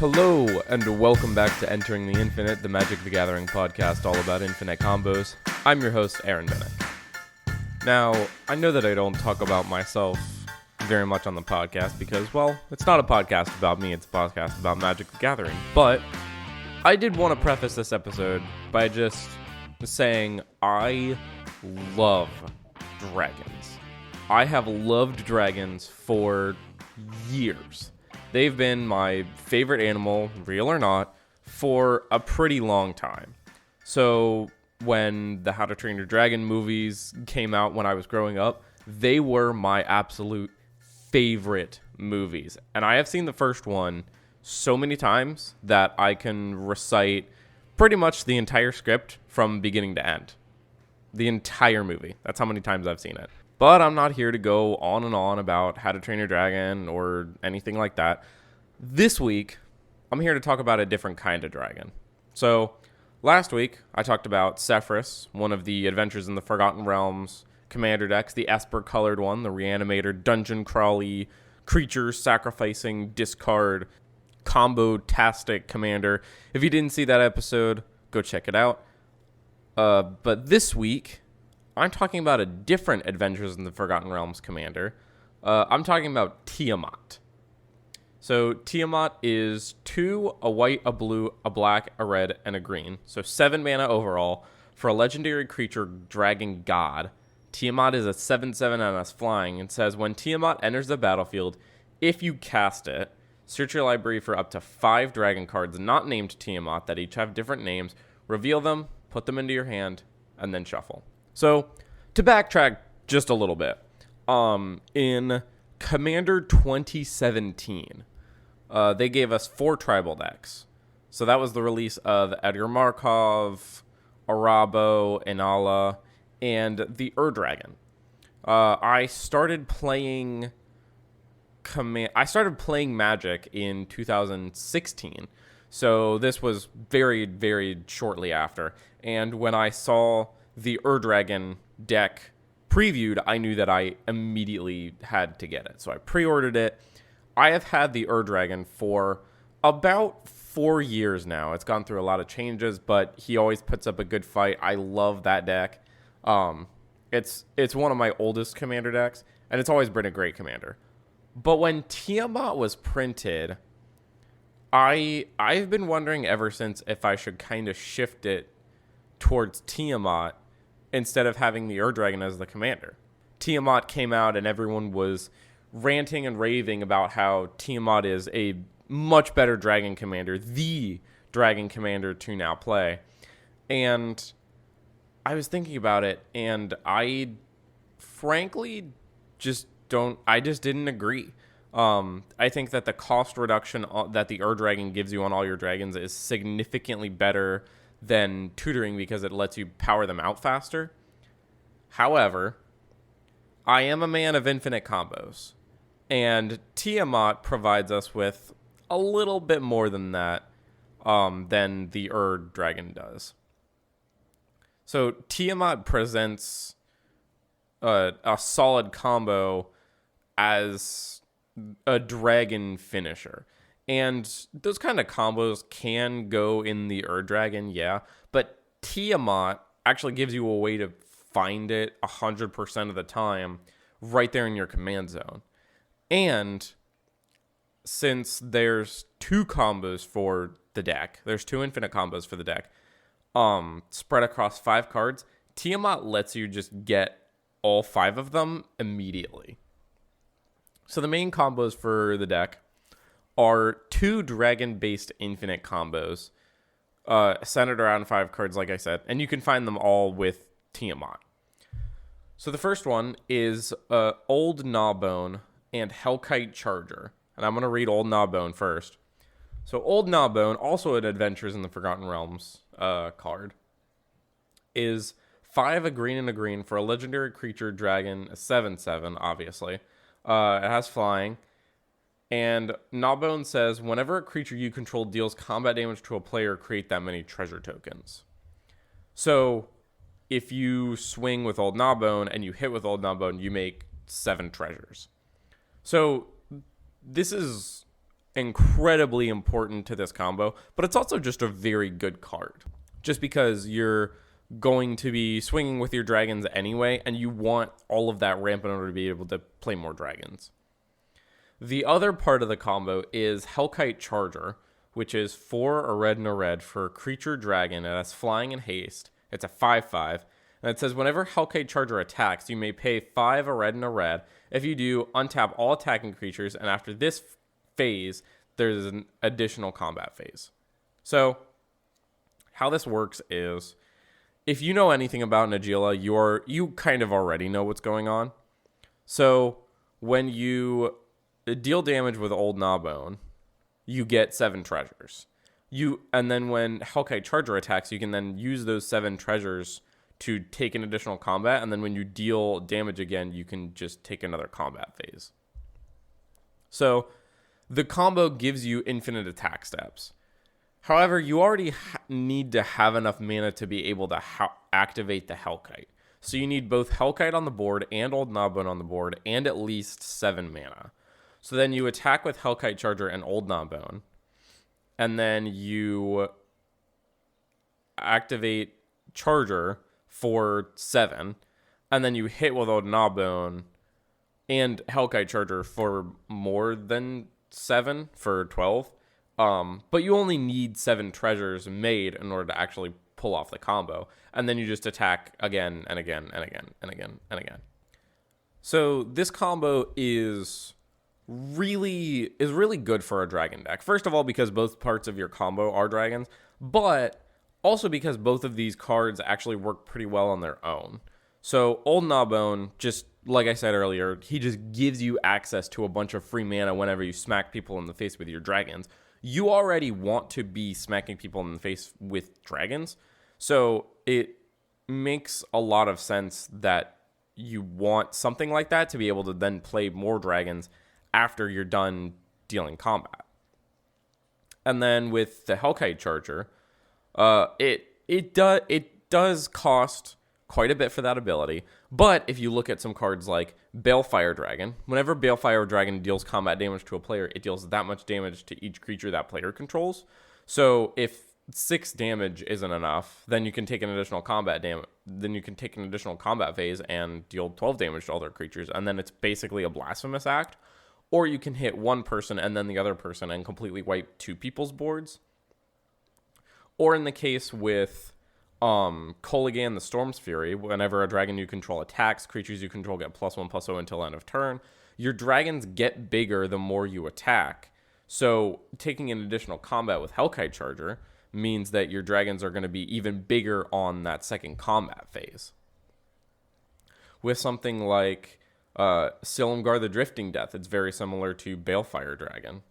Hello, and welcome back to Entering the Infinite, the Magic the Gathering podcast all about infinite combos. I'm your host, Aaron Bennett. Now, I know that I don't talk about myself very much on the podcast because, well, it's not a podcast about me, it's a podcast about Magic the Gathering. But I did want to preface this episode by just saying I love dragons. I have loved dragons for years. They've been my favorite animal, real or not, for a pretty long time. So when the How to Train Your Dragon movies came out when I was growing up, they were my absolute favorite movies. And I have seen the first one so many times that I can recite pretty much the entire script from beginning to end. The entire movie. That's how many times I've seen it. But I'm not here to go on and on about How to Train Your Dragon or anything like that. This week, I'm here to talk about a different kind of dragon. So, last week, I talked about Sephiroth, one of the Adventures in the Forgotten Realms commander decks, the Esper-colored one, the Reanimator, dungeon crawly, creature sacrificing, discard, combo-tastic commander. If you didn't see that episode, go check it out. But this week, I'm talking about a different Adventures in the Forgotten Realms commander. I'm talking about Tiamat. So Tiamat is 2, a white, a blue, a black, a red, and a green. So 7 mana overall for a legendary creature dragon god. Tiamat is a 7/7 MS flying and says when Tiamat enters the battlefield, if you cast it, search your library for up to 5 dragon cards not named Tiamat that each have different names, reveal them, put them into your hand, and then shuffle. So, to backtrack just a little bit, in Commander 2017, they gave us 4 tribal decks. So that was the release of Edgar Markov, Arabo, Inala, and the Dragon. I started playing Magic in 2016. So this was very, very shortly after. And when I saw the Dragon deck previewed, I knew that I immediately had to get it. So I pre-ordered it. I have had the Dragon for about 4 years now. It's gone through a lot of changes, but he always puts up a good fight. I love that deck. It's one of my oldest commander decks, and it's always been a great commander. But when Tiamat was printed, I've been wondering ever since if I should kind of shift it towards Tiamat instead of having the Dragon as the commander. Tiamat came out and everyone was ranting and raving about how Tiamat is a much better dragon commander, the dragon commander to now play. And I was thinking about it, and I frankly just didn't agree. I think that the cost reduction that the Dragon gives you on all your dragons is significantly better than tutoring because it lets you power them out faster. However, I am a man of infinite combos, and Tiamat provides us with a little bit more than that than the Dragon does. So Tiamat presents a solid combo as a dragon finisher. And those kind of combos can go in the Dragon, yeah. But Tiamat actually gives you a way to find it 100% of the time right there in your command zone. And since there's 2 combos for the deck, there's 2 infinite combos for the deck, spread across 5 cards, Tiamat lets you just get all 5 of them immediately. So the main combos for the deck are 2 dragon-based infinite combos centered around 5 cards, like I said, and you can find them all with Tiamat. So the first one is Old Gnawbone and Hellkite Charger. And I'm going to read Old Gnawbone first. So Old Gnawbone, also an Adventures in the Forgotten Realms card, is 5 a green and a green for a legendary creature dragon, a 7/7, obviously. It has flying. And Gnawbone says, whenever a creature you control deals combat damage to a player, create that many treasure tokens. So if you swing with Old Gnawbone and you hit with Old Gnawbone, you make 7 treasures. So this is incredibly important to this combo, but it's also just a very good card. Just because you're going to be swinging with your dragons anyway, and you want all of that ramp in order to be able to play more dragons. The other part of the combo is Hellkite Charger, which is 4 a red and a red for a creature dragon. It has flying and haste. It's a 5/5. And it says whenever Hellkite Charger attacks, you may pay 5 a red and a red. If you do, untap all attacking creatures, and after this phase, there's an additional combat phase. So how this works is, if you know anything about Najeela, you kind of already know what's going on. So when you deal damage with Old Gnawbone, you get 7 treasures. And then when Hellkite Charger attacks, you can then use those 7 treasures to take an additional combat, and then when you deal damage again, you can just take another combat phase. So the combo gives you infinite attack steps. However, you already need to have enough mana to be able to activate the Hellkite. So you need both Hellkite on the board and Old Gnawbone on the board and at least 7 mana. So then you attack with Hellkite Charger and Old Gnawbone, and then you activate Charger for 7, and then you hit with Old Gnawbone and Hellkite Charger for more than 7 for 12. But you only need 7 treasures made in order to actually pull off the combo. And then you just attack again and again and again and again and again. So this combo is really good for a dragon deck. First of all, because both parts of your combo are dragons, but also because both of these cards actually work pretty well on their own. So Old Gnawbone, just like I said earlier, he just gives you access to a bunch of free mana whenever you smack people in the face with your dragons. You already want to be smacking people in the face with dragons, so it makes a lot of sense that you want something like that to be able to then play more dragons after you're done dealing combat. And then with the Hellkite Charger, it does cost quite a bit for that ability, but if you look at some cards like Balefire Dragon, whenever Balefire Dragon deals combat damage to a player, it deals that much damage to each creature that player controls. So if 6 damage isn't enough, then you can take an additional combat phase and deal 12 damage to other creatures, and then it's basically a blasphemous act. Or you can hit one person and then the other person and completely wipe 2 people's boards. Or in the case with Kolaghan the Storm's Fury, whenever a dragon you control attacks, creatures you control get +1/+0 until end of turn. Your dragons get bigger the more you attack. So taking an additional combat with Hellkite Charger means that your dragons are going to be even bigger on that second combat phase. With something like Silumgar the Drifting Death, it's very similar to Balefire Dragon,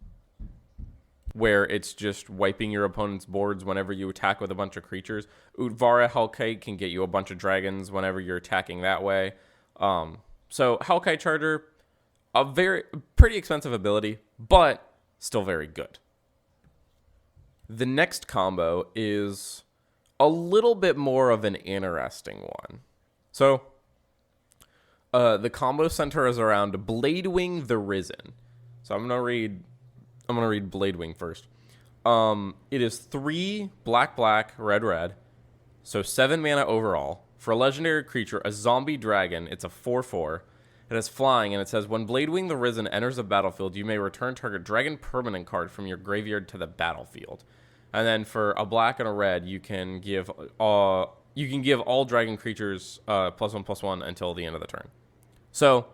where it's just wiping your opponent's boards whenever you attack with a bunch of creatures. Utvara Hellkite can get you a bunch of dragons whenever you're attacking that way. So Hellkite Charger, a pretty expensive ability, but still very good. The next combo is a little bit more of an interesting one. So the combo centers around Bladewing the Risen. So I'm gonna read Bladewing first. It is 3 black, red. So 7 mana overall. For a legendary creature, a zombie dragon, it's a 4/4. It has flying, and it says, when Bladewing the Risen enters the battlefield, you may return target dragon permanent card from your graveyard to the battlefield. And then for a black and a red, you can give all dragon creatures +1/+1 until the end of the turn. So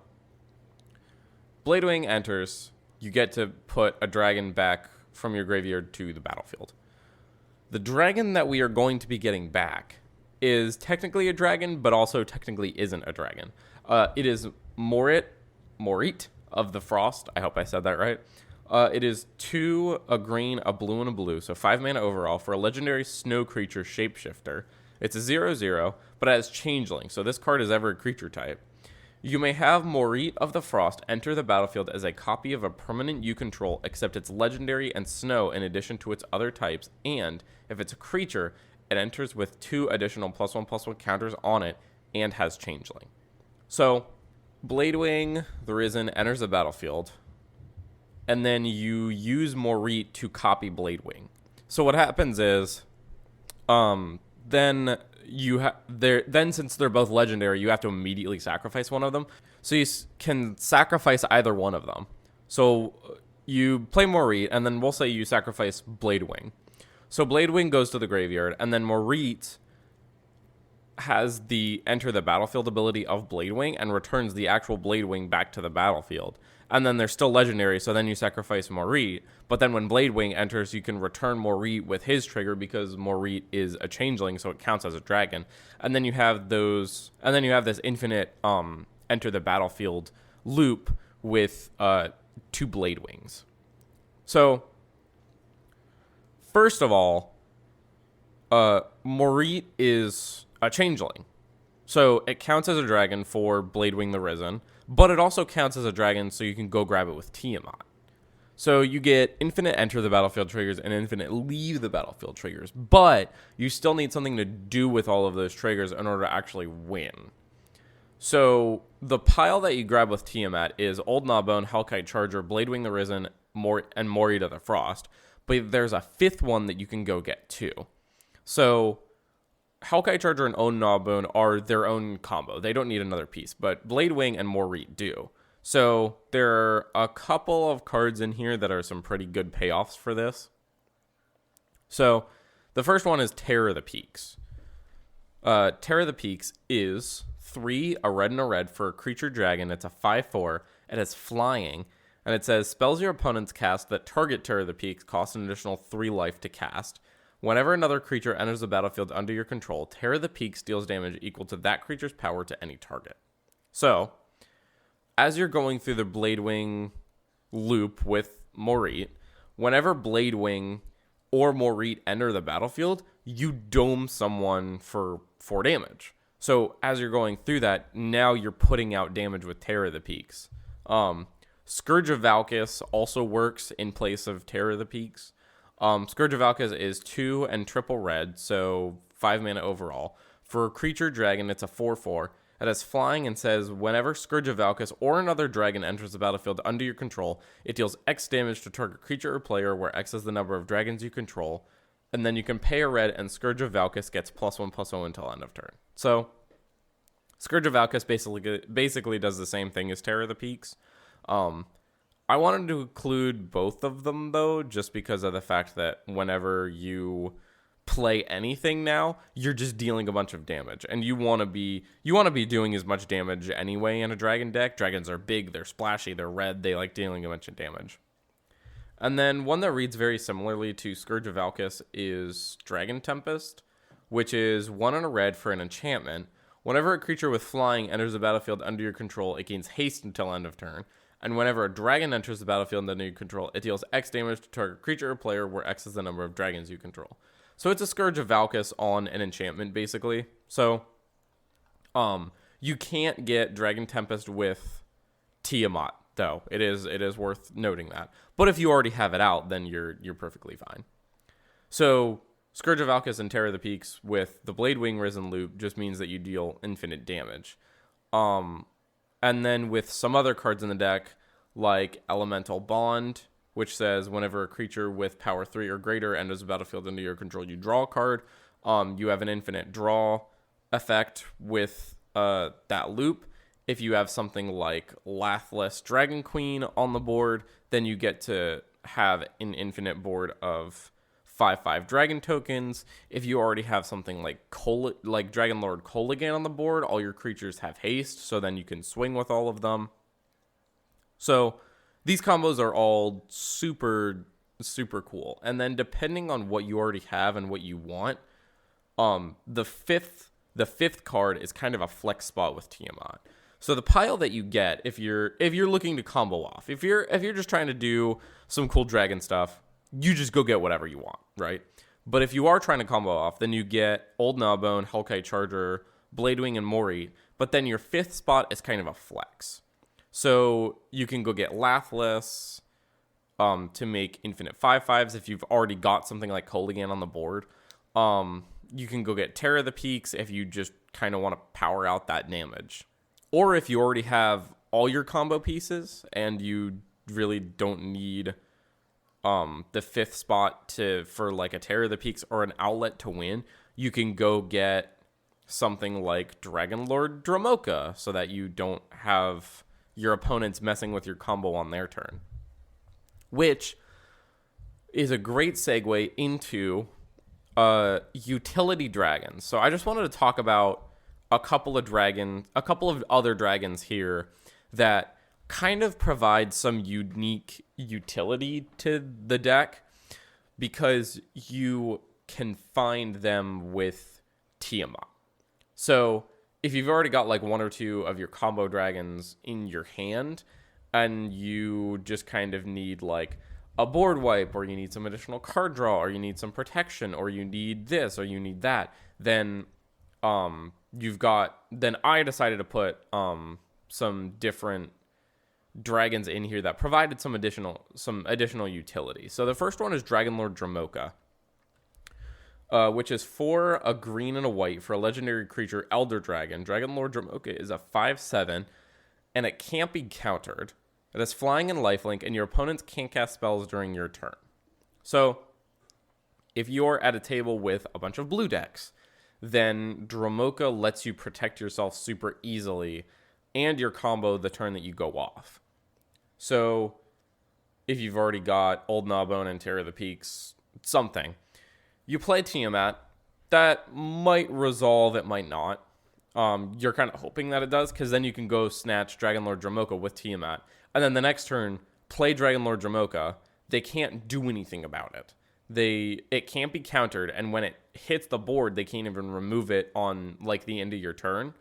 Bladewing enters. You get to put a dragon back from your graveyard to the battlefield. The dragon that we are going to be getting back is technically a dragon, but also technically isn't a dragon. It is Morit of the Frost. I hope I said that right. It is 2, a green, a blue, and a blue, so 5 mana overall for a legendary snow creature shapeshifter. It's a 0/0, but it has changeling, so this card is ever a creature type. You may have Morit of the Frost enter the battlefield as a copy of a permanent you control, except it's legendary and snow in addition to its other types, and if it's a creature, it enters with 2 additional +1/+1 counters on it and has changeling. So, Bladewing the Risen enters the battlefield. and then you use Morit to copy Blade Wing. So what happens is, then since they're both legendary, you have to immediately sacrifice one of them. So you can sacrifice either one of them. So you play Morit, and then we'll say you sacrifice Blade Wing. So Blade Wing goes to the graveyard, and then Morit has the enter the battlefield ability of Blade Wing and returns the actual Blade Wing back to the battlefield. And then they're still legendary, so then you sacrifice Morit. But then when Blade Wing enters, you can return Morit with his trigger because Morit is a changeling, so it counts as a dragon. And then you have this infinite enter the battlefield loop with 2 Blade Wings. So first of all, Morit is a changeling. So it counts as a dragon for Blade Wing the Risen, but it also counts as a dragon, so you can go grab it with Tiamat. So you get infinite enter the battlefield triggers and infinite leave the battlefield triggers, but you still need something to do with all of those triggers in order to actually win. So the pile that you grab with Tiamat is Old Gnawbone, Hellkite Charger, Blade Wing the Risen, and Morit of the Frost. But there's a 5th one that you can go get too. So Hellkite Charger and Old Gnawbone are their own combo. They don't need another piece, but Blade Wing and Morit do. So there are a couple of cards in here that are some pretty good payoffs for this. So the first one is Terror of the Peaks. Terror of the Peaks is 3, a red and a red for a creature dragon. It's a 5/4. It has flying. And it says, spells your opponents cast that target Terror of the Peaks cost an additional 3 life to cast. Whenever another creature enters the battlefield under your control, Terror of the Peaks deals damage equal to that creature's power to any target. So as you're going through the Blade Wing loop with Morit, whenever Blade Wing or Morit enter the battlefield, you dome someone for 4 damage. So as you're going through that, now you're putting out damage with Terror of the Peaks. Scourge of Valkis also works in place of Terror of the Peaks. Scourge of Valkis is 2 and triple red, so 5 mana overall. For a creature dragon, it's a 4/4. It has flying and says, whenever Scourge of Valkis or another dragon enters the battlefield under your control, it deals X damage to target creature or player, where X is the number of dragons you control. And then you can pay a red, and Scourge of Valkis gets +1/+0 until end of turn. So Scourge of Valkis basically does the same thing as Terror of the Peaks. I wanted to include both of them, though, just because of the fact that whenever you play anything now, you're just dealing a bunch of damage, and you want to be doing as much damage anyway in a dragon deck. Dragons are big, they're splashy, they're red, they like dealing a bunch of damage. And then one that reads very similarly to Scourge of Valkis is Dragon Tempest, which is 1 and a red for an enchantment. Whenever a creature with flying enters the battlefield under your control, it gains haste until end of turn. And whenever a dragon enters the battlefield under your control, it deals X damage to target creature or player, where X is the number of dragons you control. So it's a Scourge of Valkis on an enchantment, basically. So you can't get Dragon Tempest with Tiamat, though. It is worth noting that. But if you already have it out, then you're perfectly fine. So Scourge of Valkis and Terror of the Peaks with the Blade Wing Risen loop just means that you deal infinite damage. And then with some other cards in the deck, like Elemental Bond, which says whenever a creature with power 3 or greater enters the battlefield under your control, you draw a card. You have an infinite draw effect with that loop. If you have something like Lathless Dragon Queen on the board, then you get to have an infinite board of 5/5 dragon tokens. If you already have something like Dragon Lord Kolaghan on the board, all your creatures have haste, so then you can swing with all of them. So these combos are all super, super cool. And then depending on what you already have and what you want, the fifth card is kind of a flex spot with Tiamat. So the pile that you get if you're looking to combo off, if you're just trying to do some cool dragon stuff, you just go get whatever you want, right? But if you are trying to combo off, then you get Old Gnawbone, Hellkite Charger, Blade Wing, and Morit. But then your 5th spot is kind of a flex. So you can go get Lathless to make infinite 5/5s if you've already got something like Kolaghan on the board. You can go get Terror of the Peaks if you just kind of want to power out that damage. Or if you already have all your combo pieces and you really don't need the 5th spot for like a Terror of the Peaks or an outlet to win, you can go get something like Dragon Lord Dromoka so that you don't have your opponents messing with your combo on their turn. Which is a great segue into utility dragons. So I just wanted to talk about a couple of other dragons here that kind of provide some unique utility to the deck because you can find them with Tiamat. So if you've already got like 1 or 2 of your combo dragons in your hand and you just kind of need like a board wipe, or you need some additional card draw, or you need some protection, or you need this, or you need that, then I decided to put some different dragons in here that provided some additional utility. So the first one is Dragon Lord Dromoka, which is 4, a green and a white for a legendary creature, Elder Dragon. Dragon Lord Dromoka is a 5/7, and it can't be countered. It has flying and lifelink, and your opponents can't cast spells during your turn. So if you're at a table with a bunch of blue decks, then Dromoka lets you protect yourself super easily and your combo the turn that you go off. So if you've already got Old Gnawbone and Terror of the Peaks, something, you play Tiamat, that might resolve, it might not. You're kind of hoping that it does, because then you can go snatch Dragon Lord Dromoka with Tiamat, and then the next turn, play Dragon Lord Dromoka. They can't do anything about it. It can't be countered, and when it hits the board, they can't even remove it on like the end of your turn,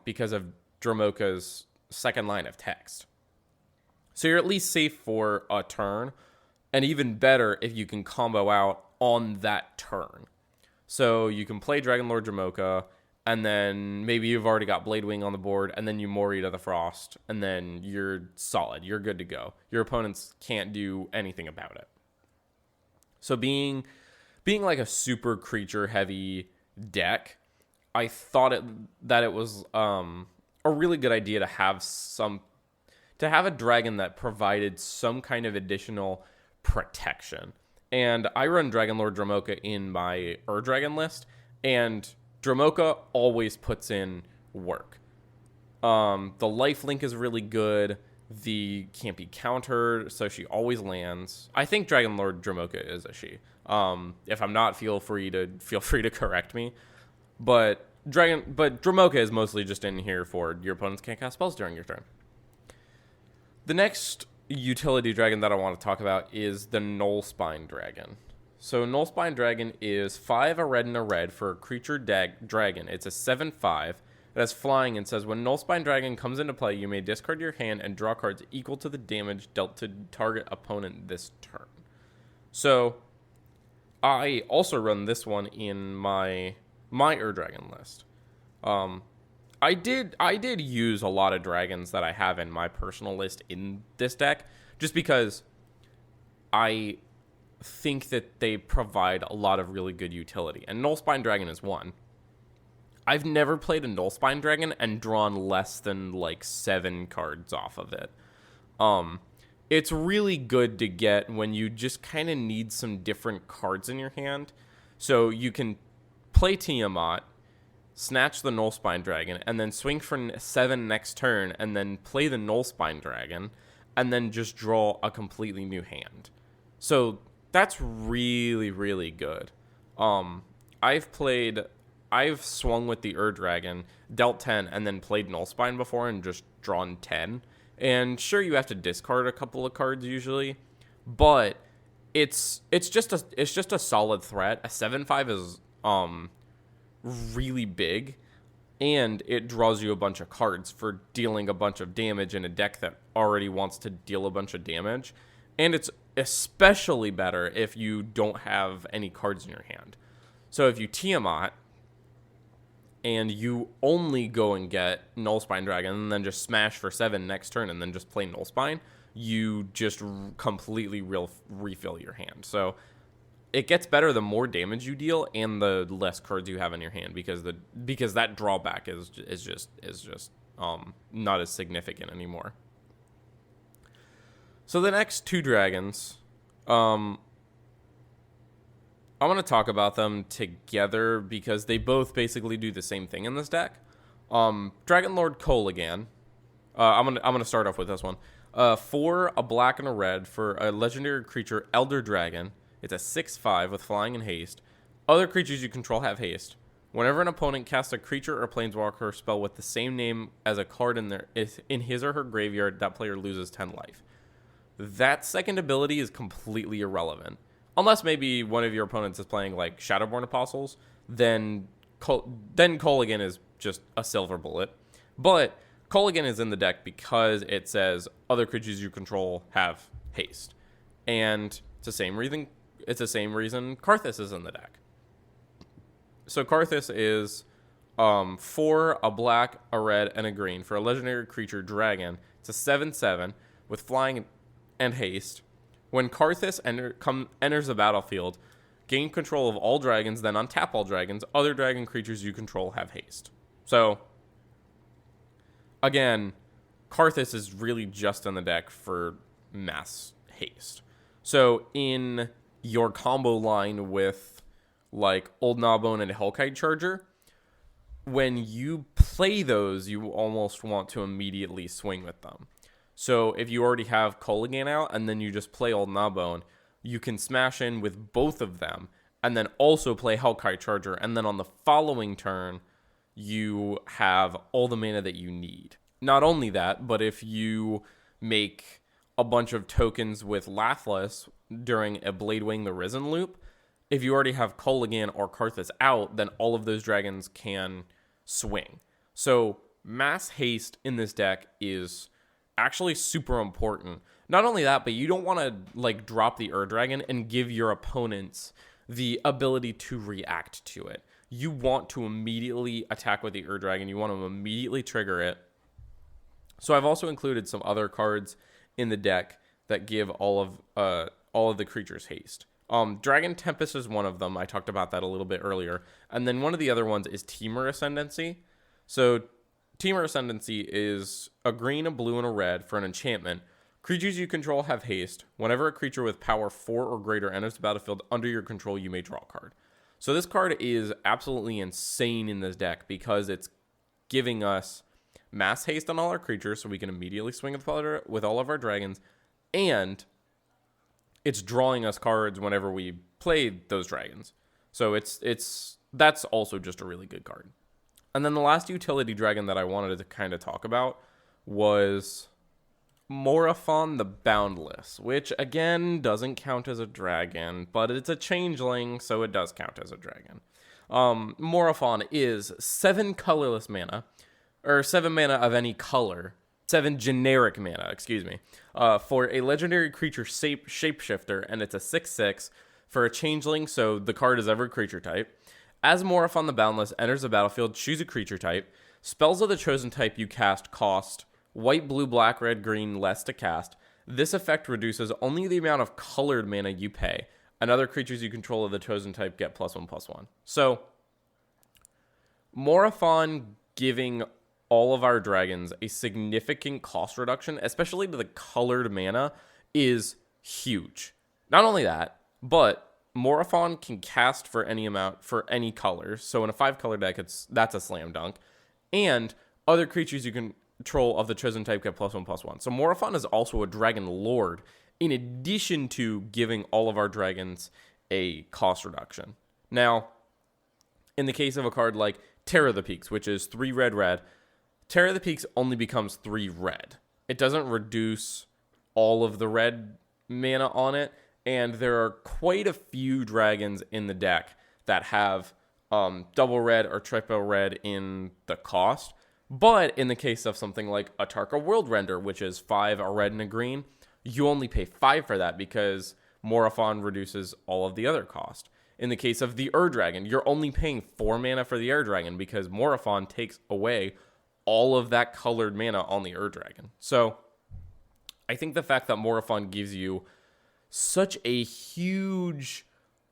because of Dromoka's second line of text. So you're at least safe for a turn, and even better if you can combo out on that turn. So you can play Dragon Lord Dromoka, and then maybe you've already got Bladewing on the board, and then you Mori to the Frost, and then you're solid. You're good to go. Your opponents can't do anything about it. So being like a super creature heavy deck, I thought that it was a really good idea to have a dragon that provided some kind of additional protection. And I run Dragon Lord Dromoka in my Dragon list, and Dromoka always puts in work. The lifelink is really good. The can't be countered, so she always lands. I think Dragon Lord Dromoka is a she. If I'm not, feel free to correct me. But Dromoka is mostly just in here for your opponents can't cast spells during your turn. The next utility dragon that I want to talk about is the Nullspine Dragon. So Nullspine Dragon is 5, a red and a red for a creature dragon. It's a 7/5. It has flying and says when Nullspine Dragon comes into play, you may discard your hand and draw cards equal to the damage dealt to target opponent this turn. So I also run this one in my Dragon list. I did use a lot of dragons that I have in my personal list in this deck, just because I think that they provide a lot of really good utility, and Nullspine Dragon is one. I've never played a Nullspine Dragon and drawn less than like 7 cards off of it. It's really good to get when you just kind of need some different cards in your hand. So you can play Tiamat, snatch the Nullspine Dragon, and then swing for 7 next turn, and then play the Nullspine Dragon, and then just draw a completely new hand. So that's really, really good. I've swung with the Dragon, dealt 10, and then played Nullspine before and just drawn 10. And sure, you have to discard a couple of cards usually, but it's just a solid threat. A 7/5 is really big, and it draws you a bunch of cards for dealing a bunch of damage in a deck that already wants to deal a bunch of damage. And it's especially better if you don't have any cards in your hand. So if you Tiamat and you only go and get Nullspine Dragon and then just smash for 7 next turn and then just play Nullspine, you just completely refill your hand. So it gets better the more damage you deal and the less cards you have in your hand, because that drawback is just not as significant anymore. So the next two dragons, I want to talk about them together because they both basically do the same thing in this deck. Dragon Lord Kolaghan. I'm gonna start off with this one. For a black and a red for a legendary creature, Elder Dragon. It's a 6/5 with flying and haste. Other creatures you control have haste. Whenever an opponent casts a creature or planeswalker spell with the same name as a card in his or her graveyard, that player loses 10 life. That second ability is completely irrelevant. Unless maybe one of your opponents is playing like Shadowborn Apostles, then Kolaghan is just a silver bullet. But Kolaghan is in the deck because it says other creatures you control have haste. And it's the same reason Karthus is in the deck. So Karthus is 4, a black, a red, and a green for a legendary creature dragon. It's a 7/7 with flying and haste. When Karthus enters the battlefield, gain control of all dragons, then untap all dragons. Other dragon creatures you control have haste. So, again, Karthus is really just in the deck for mass haste. So, in your combo line with, like, Old Gnawbone and Hellkite Charger, when you play those, you almost want to immediately swing with them. So if you already have Kolaghan out and then you just play Old Gnawbone, you can smash in with both of them and then also play Hellkite Charger. And then on the following turn, you have all the mana that you need. Not only that, but if you make a bunch of tokens with Lathliss during a Bladewing the Risen loop, if you already have Kolaghan or Karthus out, then all of those dragons can swing. So mass haste in this deck is actually super important. Not only that, but you don't want to like drop the Dragon and give your opponents the ability to react to it. You want to immediately attack with the Dragon. You want to immediately trigger it. So I've also included some other cards in the deck that give all of the creatures haste. Dragon Tempest is one of them. I talked about that a little bit earlier. And then one of the other ones is Temur Ascendancy. So Temur Ascendancy is a green, a blue, and a red for an enchantment. Creatures you control have haste. Whenever a creature with power 4 or greater enters the battlefield under your control, you may draw a card. So this card is absolutely insane in this deck because it's giving us mass haste on all our creatures so we can immediately swing with all of our dragons, and it's drawing us cards whenever we play those dragons. So that's also just a really good card. And then the last utility dragon that I wanted to kind of talk about was Morophon the Boundless, which again doesn't count as a dragon, but it's a changeling, so it does count as a dragon. Morophon is 7 colorless mana, or 7 mana of any color, 7 generic mana, for a legendary creature shapeshifter, and it's a 6/6 for a changeling, so the card is every creature type. As Morophon the Boundless enters the battlefield, choose a creature type. Spells of the chosen type you cast cost white, blue, black, red, green less to cast. This effect reduces only the amount of colored mana you pay, and other creatures you control of the chosen type get +1/+1. So, Morophon giving all of our dragons a significant cost reduction, especially to the colored mana, is huge. Not only that, but Morophon can cast for any amount, for any color. So in a 5-color deck, that's a slam dunk. And other creatures you control of the chosen type get +1/+1. So Morophon is also a Dragon Lord, in addition to giving all of our dragons a cost reduction. Now, in the case of a card like Terror of the Peaks, which is 3 red, Terror of the Peaks only becomes 3 red. It doesn't reduce all of the red mana on it, and there are quite a few dragons in the deck that have double red or triple red in the cost. But in the case of something like Atarka World Render, which is 5, a red and a green, you only pay 5 for that because Morophon reduces all of the other cost. In the case of the Dragon, you're only paying 4 mana for the Dragon because Morophon takes away all of that colored mana on the Dragon. So I think the fact that Morophon gives you such a huge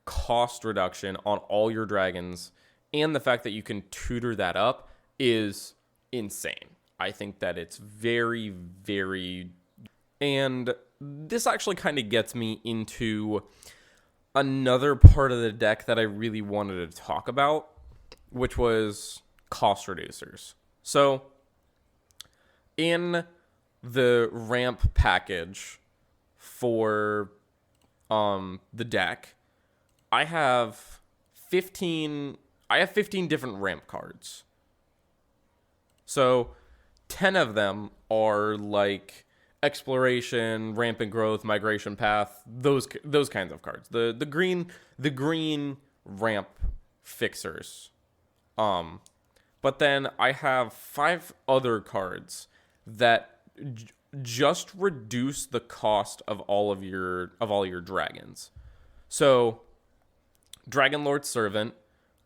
cost reduction on all your dragons, and the fact that you can tutor that up is insane. I think that it's very, very... And this actually kind of gets me into another part of the deck that I really wanted to talk about, which was cost reducers. So in the ramp package for the deck, I have 15 different ramp cards. So 10 of them are like exploration, rampant growth, migration path, those kinds of cards. The green ramp fixers. But then I have 5 other cards that just reduce the cost of all your dragons. So Dragon Lord Servant,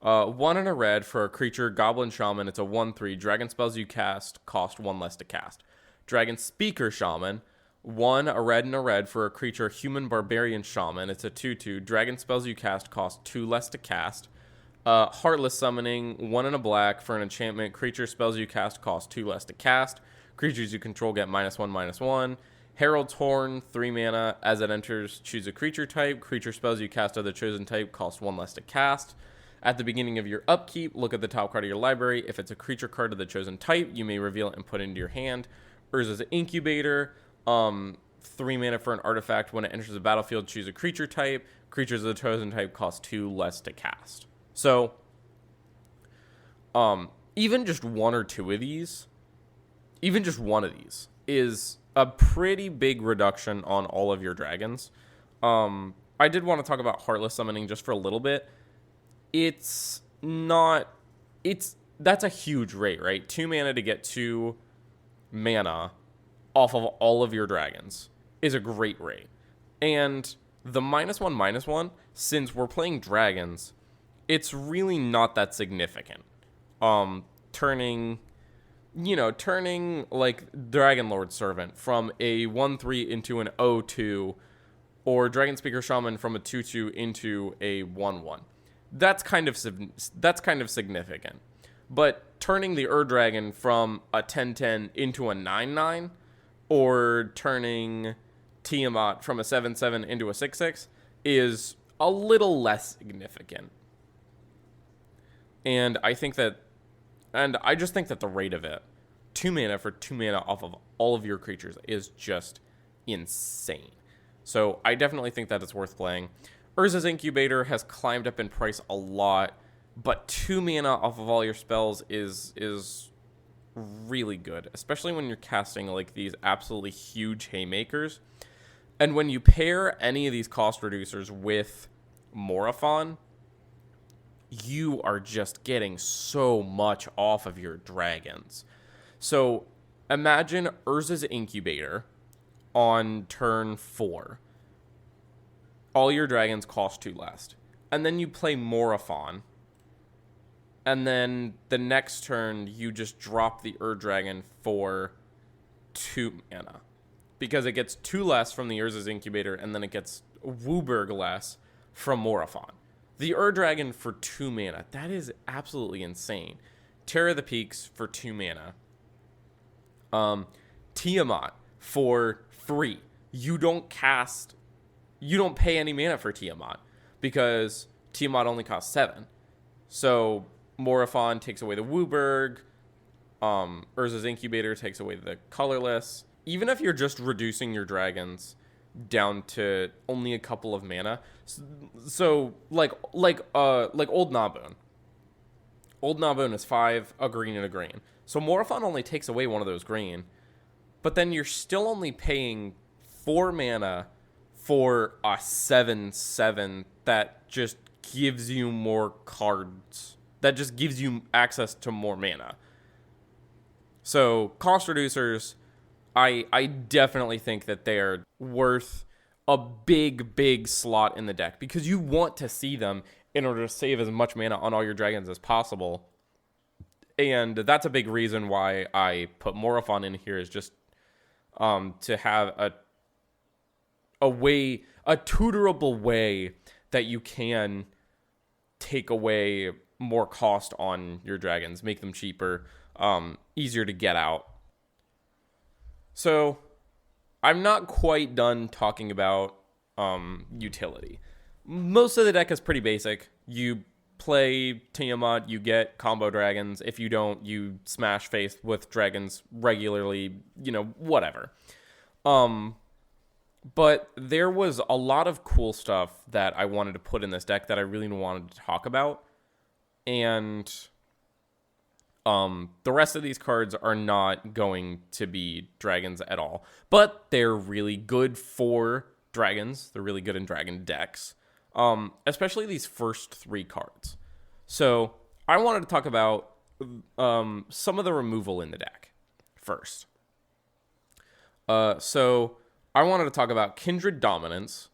1 and a red for a creature, Goblin Shaman. It's a 1/3. Dragon spells you cast cost 1 less to cast. Dragon Speaker Shaman, 1, a red and a red for a creature, Human Barbarian Shaman. It's a 2/2. Dragon spells you cast cost 2 less to cast. Heartless Summoning, 1 and a black for an enchantment. Creature spells you cast cost 2 less to cast. Creatures you control get -1/-1. Herald's Horn, 3 mana. As it enters, choose a creature type. Creature spells you cast of the chosen type cost 1 less to cast. At the beginning of your upkeep, look at the top card of your library. If it's a creature card of the chosen type, you may reveal it and put it into your hand. Urza's Incubator, 3 mana for an artifact. When it enters the battlefield, choose a creature type. Creatures of the chosen type cost 2 less to cast. So, even just one or two of these, even just one of these is a pretty big reduction on all of your dragons. I did want to talk about Heartless Summoning just for a little bit. That's a huge rate, right? 2 mana to get 2 mana off of all of your dragons is a great rate. And the -1/-1, since we're playing dragons, it's really not that significant. Turning like Dragon Lord Servant from a 1/3 into an 0/2, or Dragon Speaker Shaman from a 2/2 into a 1/1. That's kind of significant. But turning the Dragon from a 10/10 into a 9/9, or turning Tiamat from a 7/7 into a 6/6 is a little less significant. And I just think that the rate of it, 2 mana for 2 mana off of all of your creatures, is just insane. So I definitely think that it's worth playing. Urza's Incubator has climbed up in price a lot, but 2 mana off of all your spells is really good, especially when you're casting like these absolutely huge haymakers. And when you pair any of these cost reducers with Morophon, you are just getting so much off of your dragons. So imagine Urza's Incubator on turn 4. All your dragons cost 2 less. And then you play Morophon. And then the next turn, you just drop the Dragon for 2 mana. Because it gets 2 less from the Urza's Incubator, and then it gets Wooburg less from Morophon. The Dragon for 2 mana, that is absolutely insane. Terror of the Peaks for 2 mana. Tiamat for 3. You don't pay any mana for Tiamat, because Tiamat only costs 7. So Morophon takes away the Wooburg. Urza's Incubator takes away the colorless. Even if you're just reducing your dragons down to only a couple of mana, so like Old Nabun. Old Nabun is 5, a green and a green. So Morophon only takes away one of those green, but then you're still only paying 4 mana for a 7/7 that just gives you more cards. That just gives you access to more mana. So cost reducers, I definitely think that they're worth a big slot in the deck, because you want to see them in order to save as much mana on all your dragons as possible. And that's a big reason why I put Morophon in here, is just to have a tutorable way that you can take away more cost on your dragons, make them cheaper, easier to get out. So I'm not quite done talking about utility. Most of the deck is pretty basic. You play Tiamat, you get combo dragons. If you don't, you smash face with dragons regularly, whatever. But there was a lot of cool stuff that I wanted to put in this deck that I really wanted to talk about. And the rest of these cards are not going to be dragons at all. But they're really good for dragons. They're really good in dragon decks. Especially these first 3 cards. So I wanted to talk about some of the removal in the deck first. So I wanted to talk about Kindred Dominance,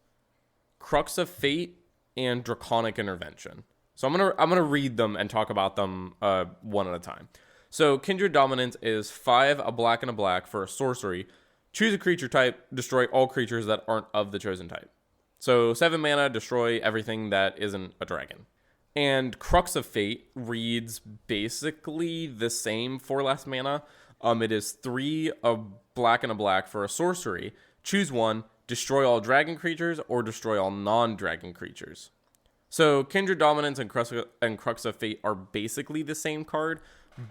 Crux of Fate, and Draconic Intervention. So I'm gonna read them and talk about them one at a time. So Kindred Dominance is 5, a black and a black for a sorcery. Choose a creature type, destroy all creatures that aren't of the chosen type. So 7 mana, destroy everything that isn't a dragon. And Crux of Fate reads basically the same for less mana. It is 3, a black and a black for a sorcery. Choose one, destroy all dragon creatures or destroy all non-dragon creatures. So Kindred Dominance and Crux of Fate are basically the same card,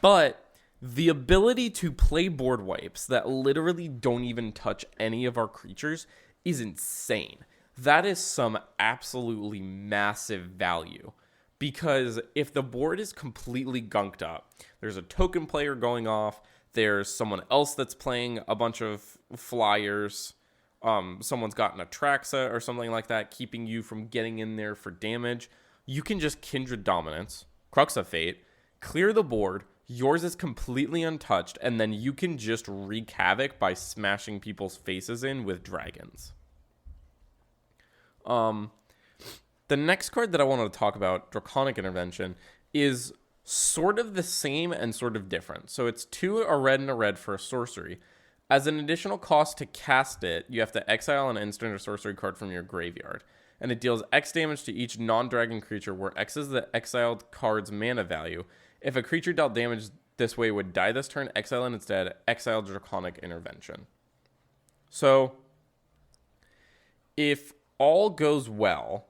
but the ability to play board wipes that literally don't even touch any of our creatures is insane. That is some absolutely massive value. Because if the board is completely gunked up, there's a token player going off, there's someone else that's playing a bunch of flyers, someone's got an Atraxa or something like that, keeping you from getting in there for damage, you can just Kindred Dominance, Crux of Fate, clear the board, yours is completely untouched, and then you can just wreak havoc by smashing people's faces in with dragons. The next card that I wanted to talk about, Draconic Intervention, is sort of the same and sort of different. So it's 2, a red and a red for a sorcery. As an additional cost to cast it, you have to exile an instant or sorcery card from your graveyard. And it deals X damage to each non-dragon creature, where X is the exiled card's mana value. If a creature dealt damage this way would die this turn, exile it instead, exile Draconic Intervention. So if all goes well,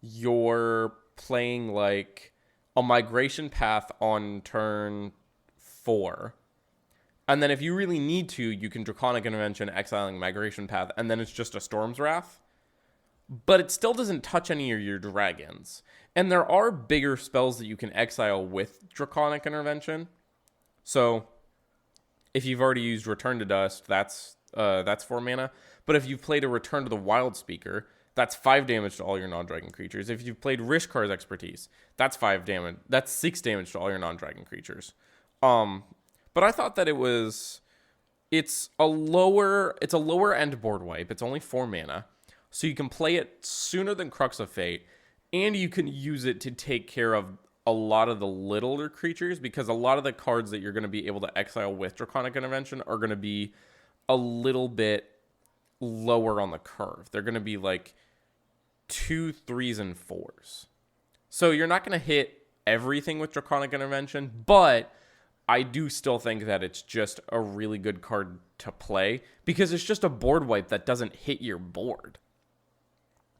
you're playing like a migration path on turn 4. And then if you really need to, you can Draconic Intervention, exiling migration path, and then it's just a Storm's Wrath. But it still doesn't touch any of your dragons. And there are bigger spells that you can exile with Draconic Intervention. So if you've already used Return to Dust, that's 4 mana. But if you've played a Return to the Wild Speaker, that's 5 damage to all your non-dragon creatures. If you've played Rishkar's Expertise, that's 5 damage. That's 6 damage to all your non-dragon creatures. But I thought that it's a lower end board wipe. It's only 4 mana. So you can play it sooner than Crux of Fate, and you can use it to take care of a lot of the littler creatures, because a lot of the cards that you're going to be able to exile with Draconic Intervention are going to be a little bit lower on the curve. They're going to be like 2, 3s, and 4s. So you're not going to hit everything with Draconic Intervention, but I do still think that it's just a really good card to play, because it's just a board wipe that doesn't hit your board.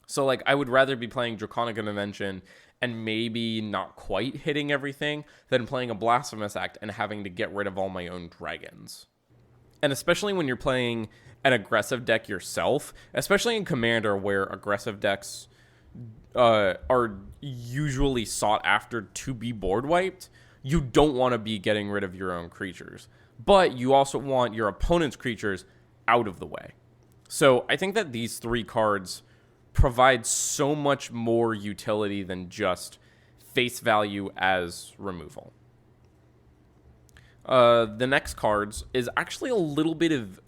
So like, I would rather be playing Draconic Intervention and maybe not quite hitting everything than playing a Blasphemous Act and having to get rid of all my own dragons. And especially when you're playing an aggressive deck yourself, especially in Commander, where aggressive decks are usually sought after to be board wiped, you don't want to be getting rid of your own creatures. But you also want your opponent's creatures out of the way. So I think that these 3 cards provide so much more utility than just face value as removal. The next cards is actually a little bit of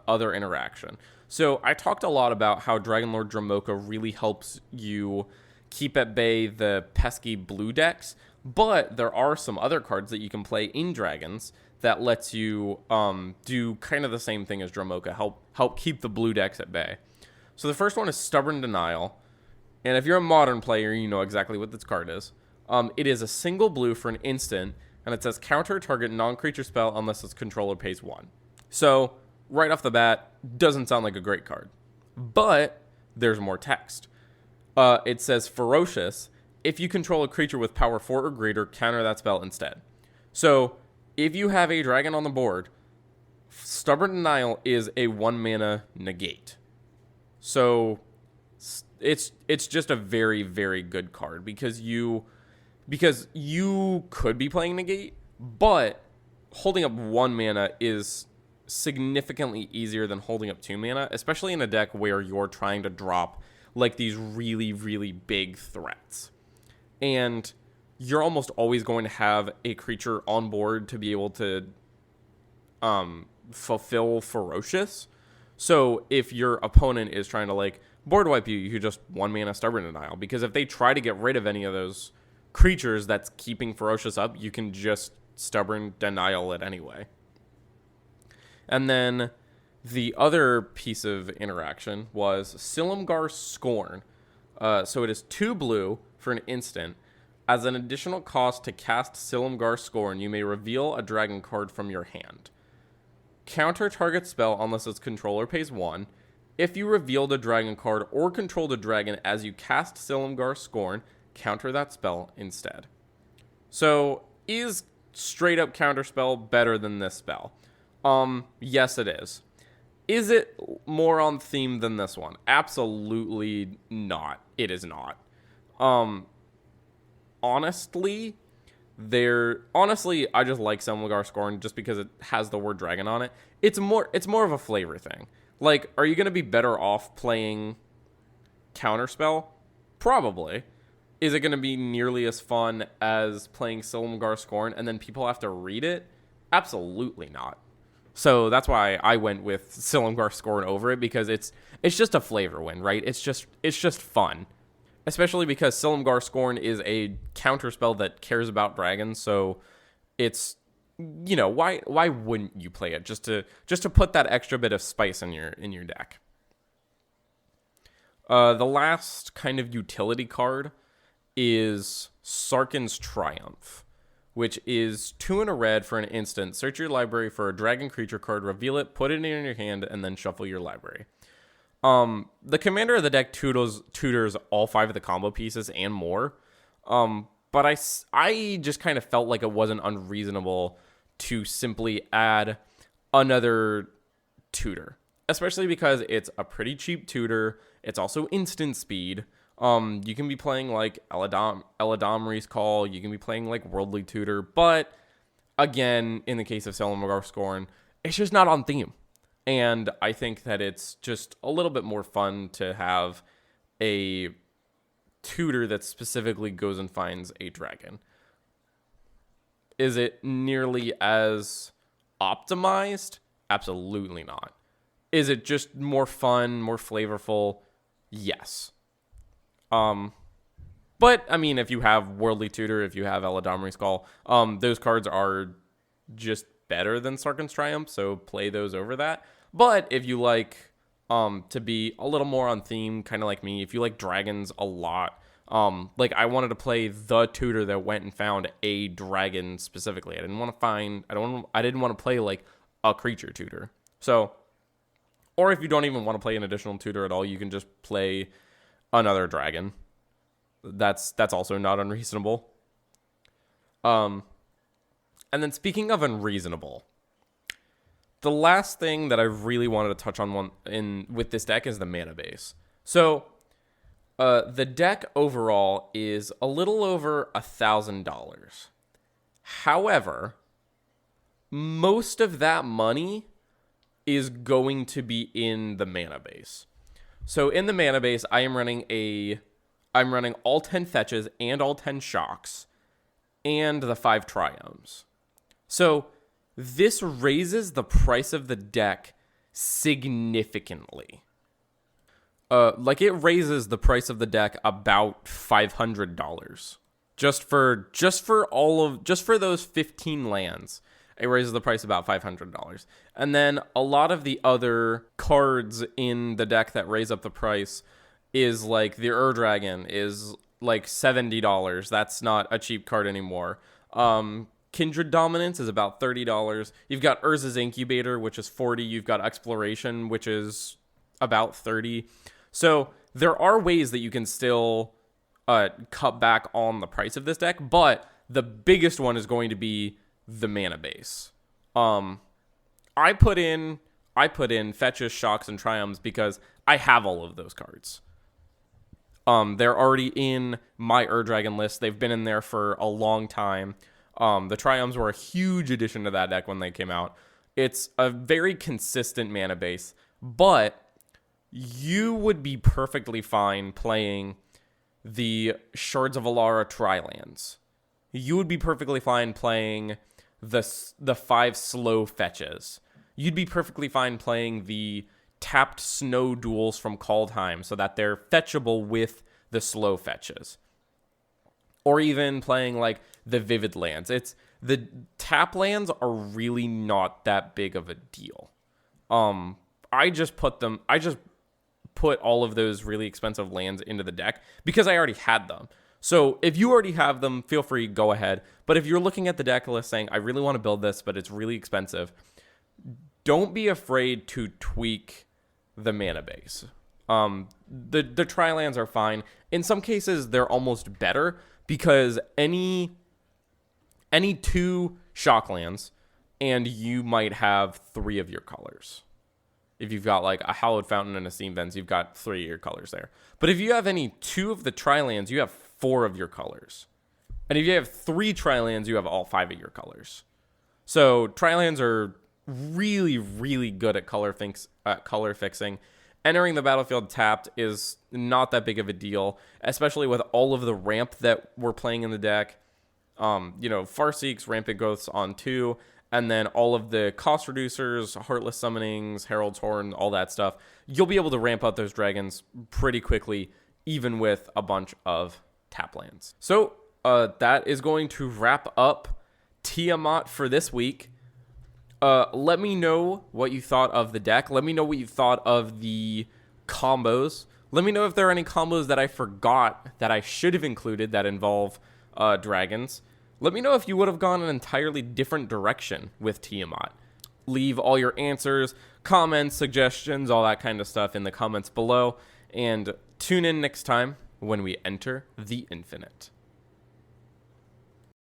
other interaction. So I talked a lot about how Dragonlord Dromoka really helps you keep at bay the pesky blue decks, but there are some other cards that you can play in Dragons that lets you do kind of the same thing as Dromoka, help keep the blue decks at bay. So the first one is Stubborn Denial, and if you're a Modern player, you know exactly what this card is. It is a single blue for an instant, and it says counter target non-creature spell unless its controller pays 1. So right off the bat, doesn't sound like a great card. But there's more text. It says Ferocious. If you control a creature with power 4 or greater, counter that spell instead. So, if you have a dragon on the board, Stubborn Denial is a 1 mana negate. So, it's just a very, very good card because you could be playing negate, but holding up 1 mana is significantly easier than holding up 2 mana, especially in a deck where you're trying to drop like these really, really big threats. And you're almost always going to have a creature on board to be able to fulfill Ferocious. So if your opponent is trying to like board wipe you, you could just 1 mana Stubborn Denial, because if they try to get rid of any of those creatures that's keeping Ferocious up, you can just Stubborn Denial it anyway. And then the other piece of interaction was Silumgar Scorn. So it is 2 blue for an instant. As an additional cost to cast Silumgar Scorn, you may reveal a dragon card from your hand. Counter target spell unless its controller pays 1. If you revealed a dragon card or controlled a dragon as you cast Silumgar Scorn, counter that spell instead. So, is straight up counterspell better than this spell? Yes, it is. Is it more on theme than this one? Absolutely not. It is not. Honestly, I just like Silumgar Scorn just because it has the word dragon on it. It's more of a flavor thing. Like, are you going to be better off playing counterspell? Probably. Is it going to be nearly as fun as playing Silumgar Scorn and then people have to read it? Absolutely not. So that's why I went with Silumgar Scorn over it, because it's just a flavor win, right? It's just fun. Especially because Silumgar Scorn is a counterspell that cares about dragons, so it's, you know, why wouldn't you play it just to put that extra bit of spice in your deck? The last kind of utility card is Sarkhan's Triumph, which is 2 and a red for an instant. Search your library for a dragon creature card, reveal it, put it in your hand, and then shuffle your library. The commander of the deck tutors all 5 of the combo pieces and more. But I just kind of felt like it wasn't unreasonable to simply add another tutor, especially because it's a pretty cheap tutor. It's also instant speed. You can be playing like Eladamri's Call. You can be playing like Worldly Tutor. But again, in the case of Silumgar Scorn, it's just not on theme. And I think that it's just a little bit more fun to have a tutor that specifically goes and finds a dragon. Is it nearly as optimized? Absolutely not. Is it just more fun, more flavorful? Yes. But, I mean, if you have Worldly Tutor, if you have Eladamri's Call, those cards are just better than Sarkhan's Triumph, so play those over that. But if you like to be a little more on theme, kind of like me, if you like dragons a lot, like I wanted to play the tutor that went and found a dragon specifically. I didn't want to play like a creature tutor. So, or if you don't even want to play an additional tutor at all, you can just play another dragon. That's also not unreasonable. And then speaking of unreasonable, the last thing that I really wanted to touch on with this deck is the mana base. So, the deck overall is a little over $1,000. However, most of that money is going to be in the mana base. So in the mana base, I'm running all 10 fetches and all 10 shocks and the 5 triomes. So this raises the price of the deck significantly. It raises the price of the deck about $500 just for those 15 lands. It raises the price about $500. And then a lot of the other cards in the deck that raise up the price is like the Dragon is like $70. That's not a cheap card anymore. Kindred Dominance is about $30. You've got Urza's Incubator, which is $40. You've got Exploration, which is about $30. So there are ways that you can still cut back on the price of this deck, but the biggest one is going to be the mana base. I put in Fetches, Shocks, and Triumphs because I have all of those cards. They're already in my Ur-Dragon list. They've been in there for a long time. The Triumphs were a huge addition to that deck when they came out. It's a very consistent mana base, but you would be perfectly fine playing the Shards of Alara Tri-lands. You would be perfectly fine playing the 5 slow fetches. You'd be perfectly fine playing the tapped snow duels from Kaldheim so that they're fetchable with the slow fetches. Or even playing like the Vivid lands. The tap lands are really not that big of a deal. I just put all of those really expensive lands into the deck because I already had them. So if you already have them, feel free, go ahead. But if you're looking at the deck list saying, I really want to build this, but it's really expensive, don't be afraid to tweak the mana base. The Tri-lands are fine. In some cases, they're almost better because any 2 shock lands and you might have 3 of your colors. If you've got like a Hallowed Fountain and a Steam Vents, you've got 3 of your colors there. But if you have any 2 of the Tri-lands, you have 4 of your colors. And if you have 3 Tri-lands, you have all 5 of your colors. So Tri-lands are really, really good at color fixing. Entering the battlefield tapped is not that big of a deal, especially with all of the ramp that we're playing in the deck. Farseeks, Rampant Growths on 2, and then all of the cost reducers, Heartless Summonings, Herald's Horn, all that stuff. You'll be able to ramp out those dragons pretty quickly, even with a bunch of tap lands. So that is going to wrap up Tiamat for this week. Let me know what you thought of the deck. Let me know what you thought of the combos. Let me know if there are any combos that I forgot that I should have included that involve dragons. Let me know if you would have gone an entirely different direction with Tiamat. Leave all your answers, comments, suggestions, all that kind of stuff in the comments below. And tune in next time when we enter the Infinite.